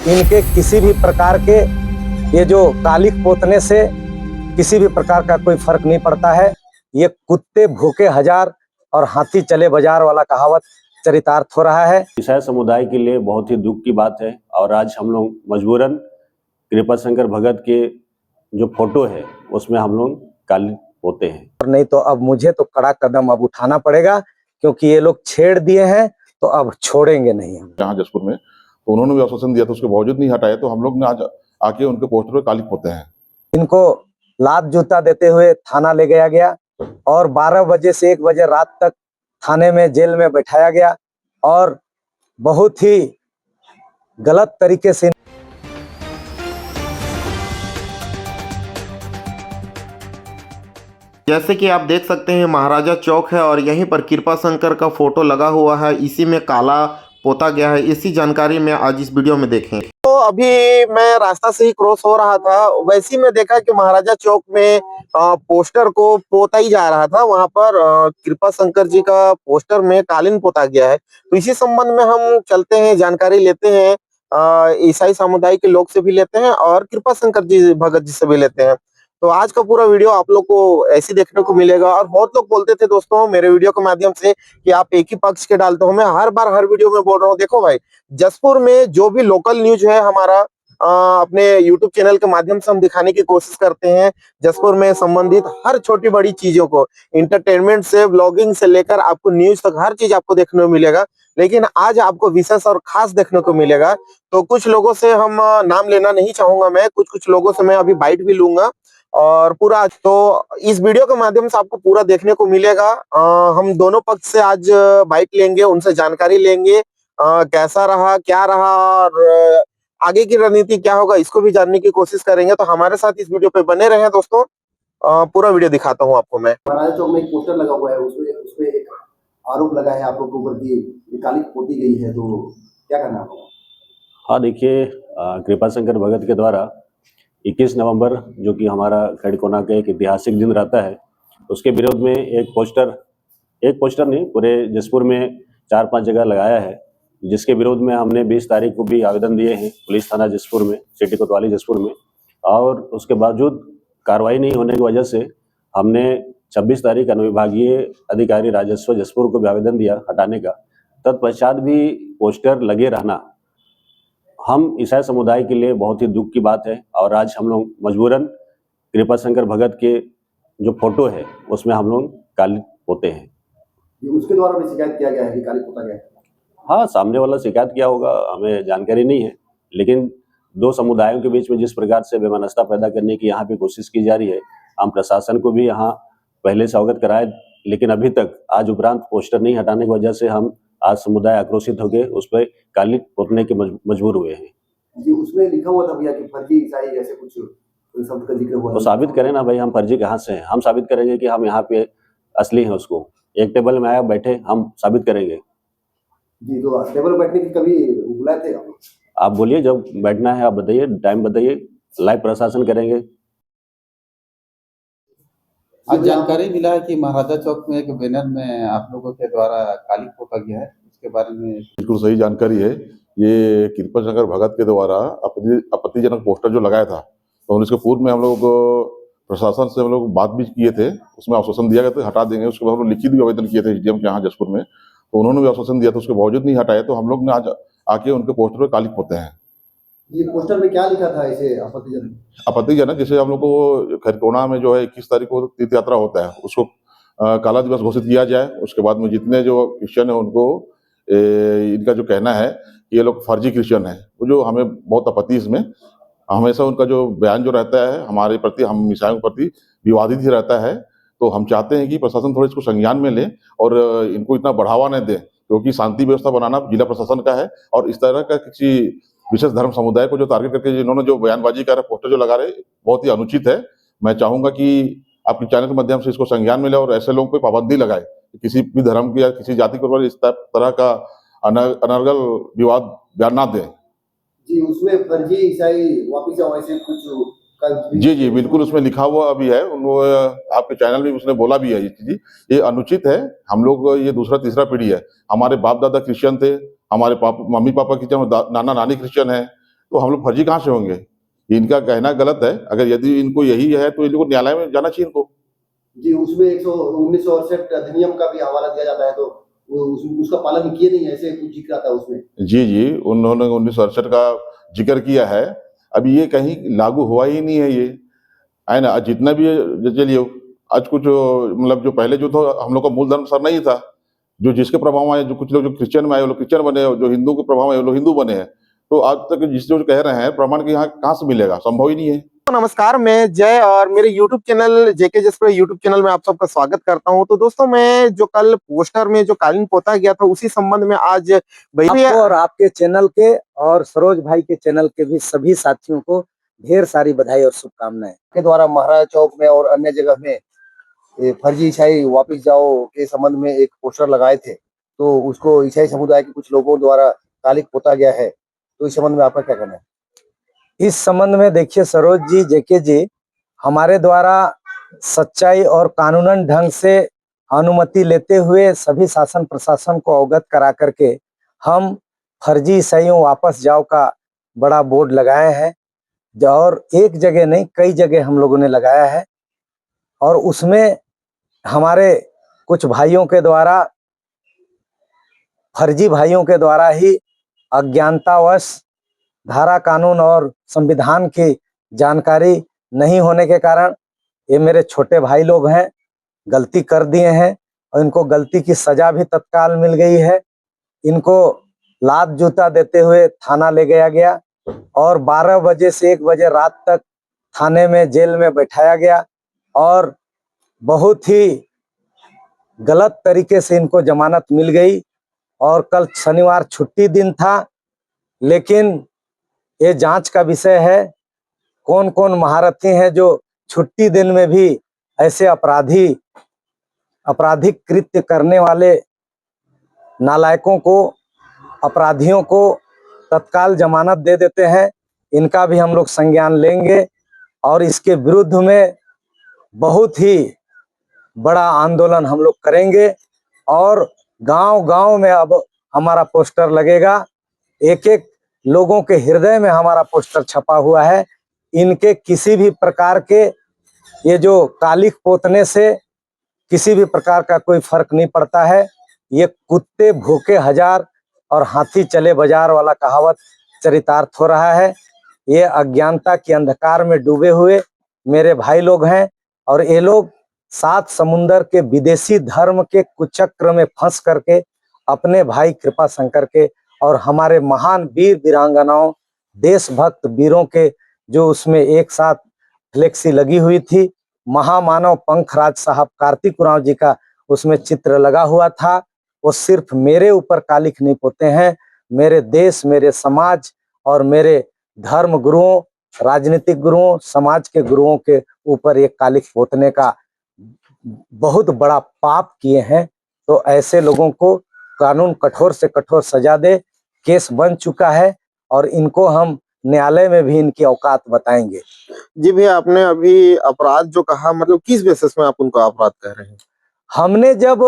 इनके किसी भी प्रकार के ये जो कालिख पोतने से किसी भी प्रकार का कोई फर्क नहीं पड़ता है। ये कुत्ते भूखे हजार और हाथी चले बाजार वाला कहावत चरितार्थ हो रहा है। ईसाई समुदाय के लिए बहुत ही दुख की बात है और आज हम लोग मजबूरन कृपाशंकर भगत के जो फोटो है उसमें हम लोग कालिख पोते हैं। और नहीं तो अब मुझे तो कड़ा कदम अब उठाना पड़ेगा, क्योंकि ये लोग छेड़ दिए हैं तो अब छोड़ेंगे नहीं हम। जहाँ जसपुर में तो उन्होंने भी आश्वासन दिया था, उसके बावजूद नहीं हटाया, तो हम लोग ने आज आके उनके पोस्टर पे कालिख पोते हैं। इनको लात जूता देते हुए थाना ले गया गया और 12 बजे से 1 बजे रात तक थाने में जेल में बैठाया गया और बहुत ही गलत तरीके से जैसे कि आप देख सकते हैं महाराजा चौक है और यहीं पर कृपाशंकर का फोटो लगा हुआ है, इसी में काला पोता गया है। इसी जानकारी में आज इस वीडियो में देखें। तो अभी मैं रास्ता से ही क्रॉस हो रहा था, वैसे ही मैं देखा कि महाराजा चौक में पोस्टर को पोता ही जा रहा था। वहां पर कृपाशंकर जी का पोस्टर में कालीन पोता गया है। तो इसी संबंध में हम चलते हैं, जानकारी लेते हैं, ईसाई समुदाय के लोग से भी लेते हैं और कृपाशंकर जी भगत जी से भी लेते हैं। तो आज का पूरा वीडियो आप लोग को ऐसे देखने को मिलेगा। और बहुत लोग बोलते थे दोस्तों मेरे वीडियो के माध्यम से कि आप एक ही पक्ष के डालते हो। मैं हर बार हर वीडियो में बोल रहा हूँ, देखो भाई, जसपुर में जो भी लोकल न्यूज है हमारा अपने यूट्यूब चैनल के माध्यम से हम दिखाने की कोशिश करते हैं। जसपुर में संबंधित हर छोटी बड़ी चीजों को, इंटरटेनमेंट से ब्लॉगिंग से लेकर आपको न्यूज तक हर चीज आपको देखने को मिलेगा। लेकिन आज आपको विशेष और खास देखने को मिलेगा। तो कुछ लोगों से हम नाम लेना नहीं चाहूंगा, मैं कुछ लोगों से मैं अभी बाइट भी लूंगा और पूरा, तो इस वीडियो के माध्यम से आपको पूरा देखने को मिलेगा। हम दोनों पक्ष से आज बाइट लेंगे, उनसे जानकारी लेंगे, कैसा रहा क्या रहा और आगे की रणनीति क्या होगा इसको भी जानने की कोशिश करेंगे। तो हमारे साथ इस वीडियो पे बने रहे दोस्तों। पूरा वीडियो दिखाता हूँ आपको मैं। महाराजा चौक में एक पोस्टर लगा हुआ है, उसमें एक आरोप लगा है आप लोग के ऊपर कि कालिख पोती गई है, तो क्या करना होगा? हाँ देखिए, कृपाशंकर भगत के द्वारा 21 नवंबर जो कि हमारा खड़कोना का एक ऐतिहासिक दिन रहता है, उसके विरोध में एक पोस्टर नहीं, पूरे जसपुर में 4-5 जगह लगाया है, जिसके विरोध में हमने 20 तारीख को भी आवेदन दिए हैं पुलिस थाना जसपुर में, सिटी कोतवाली जसपुर में। और उसके बावजूद कार्रवाई नहीं होने की वजह से हमने 26 तारीख अनुविभागीय अधिकारी राजस्व जसपुर को भी आवेदन दिया हटाने का। तत्पश्चात भी पोस्टर लगे रहना हम ईसाई समुदाय के लिए बहुत ही दुख की बात है। और आज हम लोग मजबूरन कृपाशंकर भगत के जो फोटो है उसमें हम लोग कालिख पोते हैं। उसके द्वारा भी शिकायत किया गया है कि कालिख पोता गया है। हाँ, सामने वाला शिकायत किया होगा, हमें जानकारी नहीं है, लेकिन दो समुदायों के बीच में जिस प्रकार से वैमनस्यता पैदा करने की यहाँ पे कोशिश की जा रही है, हम प्रशासन को भी यहाँ पहले से अवगत कराए, लेकिन अभी तक आज उपरांत पोस्टर नहीं हटाने की वजह से हम आज समुदाय आक्रोशित हो गए, उस पर कालिख पोतने के मजबूर हुए हैं। जी, उसमें लिखा हुआ था भैया कि फर्जी ईसाई ऐसे कुछ शब्द का जिक्र हुआ। तो साबित करें ना भाई, हम फर्जी कहाँ से हैं? हम साबित करेंगे कि हम यहाँ पे असली हैं। उसको एक टेबल में आया बैठे, हम साबित करेंगे। जी, तो टेबल बैठने की कभी बुलाए थे आप बोलिए, जब बैठना है आप बताइए, टाइम बताइए, लाइव प्रशासन करेंगे। आज जानकारी मिला है कि महाराजा चौक में एक बैनर में आप लोगों के द्वारा कालिख पोता गया है, उसके बारे में बिल्कुल सही जानकारी है। ये कृपाशंकर भगत के द्वारा आपत्तिजनक पोस्टर जो लगाया था, तो इसके पूर्व में हम लोग प्रशासन से हम लोग बात भी किए थे, उसमें आश्वासन दिया गया था हटा देंगे। उसके बाद हम लोग लिखित भी आवेदन किए थे एसडीएम के यहाँ जसपुर में, तो उन्होंने भी आश्वासन दिया था, उसके बावजूद नहीं हटाया, तो हम लोग ने आज आके उनके पोस्टर पे कालिख पोते हैं। ये पोस्टर में क्या लिखा था ऐसे आपत्तिजनक? जैसे हम लोग को खरकोना में जो है 21 तारीख को तीर्थ यात्रा होता है, उसको काला दिवस घोषित किया जाए। उसके बाद में जितने जो क्रिश्चियन है उनको इनका जो कहना है कि ये लोग फर्जी क्रिश्चियन है, वो जो हमें बहुत आपत्ति इसमें। हमेशा उनका जो बयान जो रहता है हमारे प्रति, हम ईसाइयों के प्रति विवादित ही रहता है। तो हम चाहते हैं कि प्रशासन थोड़ा इसको संज्ञान में ले और इनको इतना बढ़ावा न दे, क्योंकि शांति व्यवस्था बनाना जिला प्रशासन का है। और इस तरह का किसी विशेष धर्म समुदाय को जो टारगेट करके जिन्होंने जो बयानबाजी कर रहे, पोस्टर जो लगा रहे, बहुत ही अनुचित है। मैं चाहूंगा कि आपके चैनल के माध्यम से इसको संज्ञान में ले और ऐसे लोगों पर पाबंदी लगाए, किसी भी धर्म की या किसी जाति के ऊपर इस तरह का अनर्गल विवाद बयान ना दें। जी, उसमें फर्जी ईसाई वापिस आओ ऐसे कुछ जी बिल्कुल, उसमें लिखा हुआ भी है। आपके चैनल में उसने बोला भी है, ये अनुचित है। हम लोग ये दूसरा तीसरा पीढ़ी है, हमारे बाप दादा क्रिश्चियन थे, हमारे मम्मी पापा क्रिश्चियन, नाना नानी क्रिश्चियन है, तो हम लोग फर्जी कहाँ से होंगे? इनका कहना गलत है। अगर यदि इनको यही है तो इनको न्यायालय में जाना चाहिए इनको। जी, उसमें 1968 अधिनियम का भी हवाला दिया जाता है, तो वो उसका पालन किए नहीं, ऐसे कुछ जिक्र आता है उसमें। जी, उन्होंने 1968 का जिक्र किया है। अभी ये कहीं लागू हुआ ही नहीं है ये, है ना? जितना भी चलिए आज कुछ मतलब जो पहले जो था हम लोग का मूल धर्म सर नहीं था, जो जिसके प्रभाव में जो कुछ लोग जो क्रिश्चियन में आए वो लोग क्रिश्चियन बने, जो हिंदू के प्रभाव में वो लोग हिंदू बने हैं। तो आज तक जिस जो कह रहे हैं प्रमाण कि यहाँ कहाँ से मिलेगा? संभव ही नहीं है। तो नमस्कार, मैं जय और मेरे YouTube चैनल जेके जसप्रे YouTube चैनल में आप सबका स्वागत करता हूं। तो दोस्तों, मैं जो कल पोस्टर में जो कालीन पोता गया था उसी संबंध में आज भैया आपको और आपके चैनल के और सरोज भाई के चैनल के भी सभी साथियों को ढेर सारी बधाई और शुभकामनाएं। के द्वारा महाराजा चौक में और अन्य जगह में ये फर्जी ईसाई वापस जाओ के संबंध में एक पोस्टर लगाए थे, तो उसको ईसाई समुदाय के कुछ लोगों द्वारा कालिक पोता गया है, तो इस संबंध में आपका क्या कहना है? इस संबंध में देखिए सरोज जी, जेके जी, हमारे द्वारा सच्चाई और कानूनन ढंग से अनुमति लेते हुए सभी शासन प्रशासन को अवगत करा करके हम फर्जी ईसाइयों वापस जाओ का बड़ा बोर्ड लगाए हैं। और एक जगह नहीं, कई जगह हम लोगों ने लगाया है। और उसमें हमारे कुछ भाइयों के द्वारा, फर्जी भाइयों के द्वारा ही अज्ञानतावश धारा कानून और संविधान की जानकारी नहीं होने के कारण, ये मेरे छोटे भाई लोग हैं, गलती कर दिए हैं और इनको गलती की सजा भी तत्काल मिल गई है। इनको लात जूता देते हुए थाना ले गया गया और 12 बजे से 1 बजे रात तक थाने में, जेल में बैठाया गया और बहुत ही गलत तरीके से इनको जमानत मिल गई। और कल शनिवार छुट्टी दिन था, लेकिन ये जांच का विषय है कौन कौन महारथी हैं जो छुट्टी दिन में भी ऐसे आपराधिक कृत्य करने वाले नालायकों को, अपराधियों को तत्काल जमानत दे देते हैं। इनका भी हम लोग संज्ञान लेंगे और इसके विरुद्ध में बहुत ही बड़ा आंदोलन हम लोग करेंगे और गांव-गांव में अब हमारा पोस्टर लगेगा। एक-एक लोगों के हृदय में हमारा पोस्टर छपा हुआ है। इनके किसी भी प्रकार के ये जो कालिख पोतने से किसी भी प्रकार का कोई फर्क नहीं पड़ता है। ये कुत्ते भूखे हजार और हाथी चले बाजार वाला कहावत चरितार्थ हो रहा है। ये अज्ञानता के अंधकार में डूबे हुए मेरे भाई लोग हैं और ये लोग 7 समुंदर के विदेशी धर्म के कुचक्र में फंस करके अपने भाई कृपा शंकर के और हमारे महान वीर वीरांगनाओं, देशभक्त वीरों के जो उसमें एक साथ फ्लेक्सी लगी हुई थी, महामानव पंखराज साहब कार्तिक उरांव जी का उसमें चित्र लगा हुआ था। वो सिर्फ मेरे ऊपर कालिख नहीं पोते हैं, मेरे देश, मेरे समाज और मेरे धर्म गुरुओं, राजनीतिक गुरुओं, समाज के गुरुओं के ऊपर एक कालिख पोतने का बहुत बड़ा पाप किए हैं। तो ऐसे लोगों को कानून कठोर से कठोर सजा दे। केस बन चुका है और इनको हम न्यायालय में भी इनकी औकात बताएंगे। जी भैया, आपने अभी अपराध जो कहा, मतलब किस बेसिस में आप उनको अपराध कह रहे हैं? हमने जब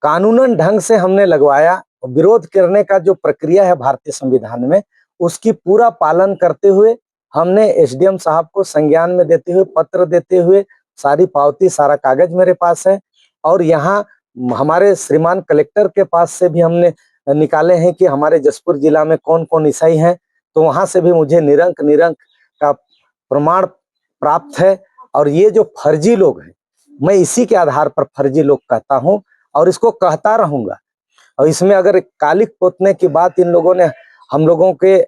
कानूनन ढंग से हमने लगवाया, विरोध करने का जो प्रक्रिया है भारतीय संविधान में, उसकी पूरा पालन करते हुए हमने एसडीएम साहब को संज्ञान में देते हुए, पत्र देते हुए, सारी पावती, सारा कागज मेरे पास है और यहाँ हमारे श्रीमान कलेक्टर के पास से भी हमने निकाले हैं कि हमारे जसपुर जिला में कौन कौन ईसाई हैं, तो वहां से भी मुझे निरंक का प्रमाण प्राप्त है। और ये जो फर्जी लोग हैं, मैं इसी के आधार पर फर्जी लोग कहता हूं और इसको कहता रहूंगा। और इसमें अगर कालिख पोतने की बात इन लोगों ने हम लोगों के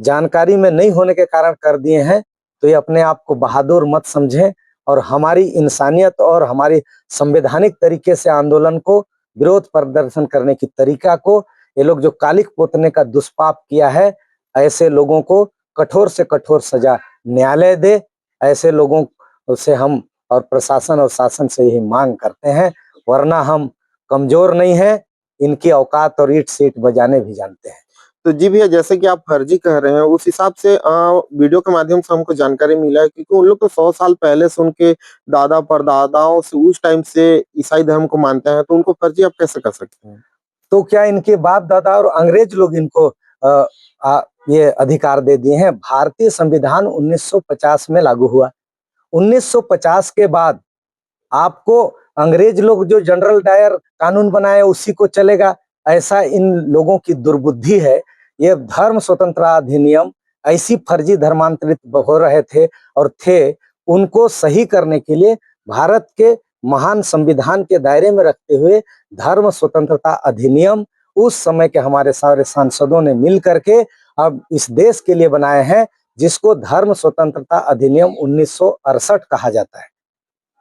जानकारी में नहीं होने के कारण कर दिए हैं, तो ये अपने आप को बहादुर मत समझें और हमारी इंसानियत और हमारी संवैधानिक तरीके से आंदोलन को, विरोध प्रदर्शन करने की तरीका को, ये लोग जो कालिख पोतने का दुष्पाप किया है, ऐसे लोगों को कठोर से कठोर सजा न्यायालय दे। ऐसे लोगों से हम और प्रशासन और शासन से यही मांग करते हैं, वरना हम कमजोर नहीं हैं, इनकी औकात और ईंट सीट बजाने भी जानते हैं। तो जी भैया, जैसे कि आप फर्जी कह रहे हैं, उस हिसाब से वीडियो के माध्यम से हमको जानकारी मिला है, क्योंकि उन लोग तो 100 साल पहले से उनके दादा परदादाओं से उस टाइम से ईसाई धर्म को मानते हैं, तो उनको फर्जी आप कैसे कर सकते हैं? तो क्या इनके बाप दादा और अंग्रेज लोग इनको ये अधिकार दे दिए हैं। भारतीय संविधान 1950 में लागू हुआ। 1950 के बाद आपको अंग्रेज लोग जो जनरल डायर कानून बनाए उसी को चलेगा, ऐसा इन लोगों की दुर्बुद्धि है। ये धर्म स्वतंत्रता अधिनियम ऐसी फर्जी धर्मांतरित हो रहे थे और थे, उनको सही करने के लिए भारत के महान संविधान के दायरे में रखते हुए धर्म स्वतंत्रता अधिनियम उस समय के हमारे सारे सांसदों ने मिल करके अब इस देश के लिए बनाए हैं, जिसको धर्म स्वतंत्रता अधिनियम 1968 कहा जाता है।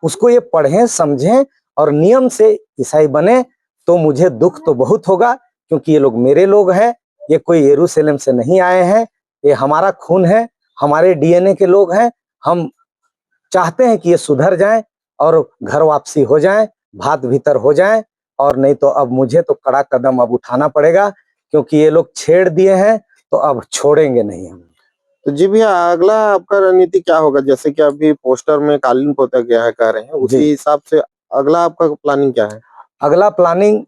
उसको ये पढ़ें, समझें और नियम से ईसाई बने तो मुझे दुख तो बहुत होगा, क्योंकि ये लोग मेरे लोग हैं, ये कोई यरूशलेम से नहीं आए हैं, ये हमारा खून है, हमारे डीएनए के लोग हैं। हम चाहते हैं कि ये सुधर जाएं और घर वापसी हो जाएं, भात भीतर हो जाएं, और नहीं तो अब मुझे तो कड़ा कदम अब उठाना पड़ेगा, क्योंकि ये लोग छेड़ दिए हैं तो अब छोड़ेंगे नहीं हम। तो जी भैया, अगला आपका रणनीति क्या होगा? जैसे कि अभी पोस्टर में कालीन पोता गया है कह रहे हैं, उसी जी। हिसाब से अगला आपका प्लानिंग क्या है? अगला प्लानिंग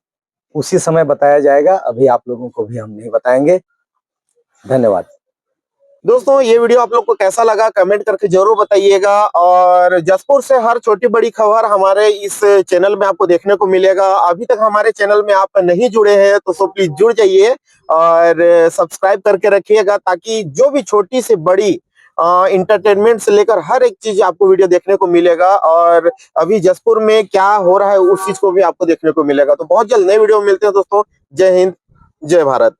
उसी समय बताया जाएगा, अभी आप लोगों को भी हम नहीं बताएंगे। धन्यवाद। दोस्तों, ये वीडियो आप लोग को कैसा लगा कमेंट करके जरूर बताइएगा, और जसपुर से हर छोटी बड़ी खबर हमारे इस चैनल में आपको देखने को मिलेगा। अभी तक हमारे चैनल में आप नहीं जुड़े हैं तो सो प्लीज जुड़ जाइए और सब्सक्राइब करके रखिएगा, ताकि जो भी छोटी से बड़ी इंटरटेनमेंट से लेकर हर एक चीज आपको वीडियो देखने को मिलेगा, और अभी जसपुर में क्या हो रहा है उस चीज को भी आपको देखने को मिलेगा। तो बहुत जल्द नए वीडियो में मिलते हैं दोस्तों। जय हिंद, जय भारत।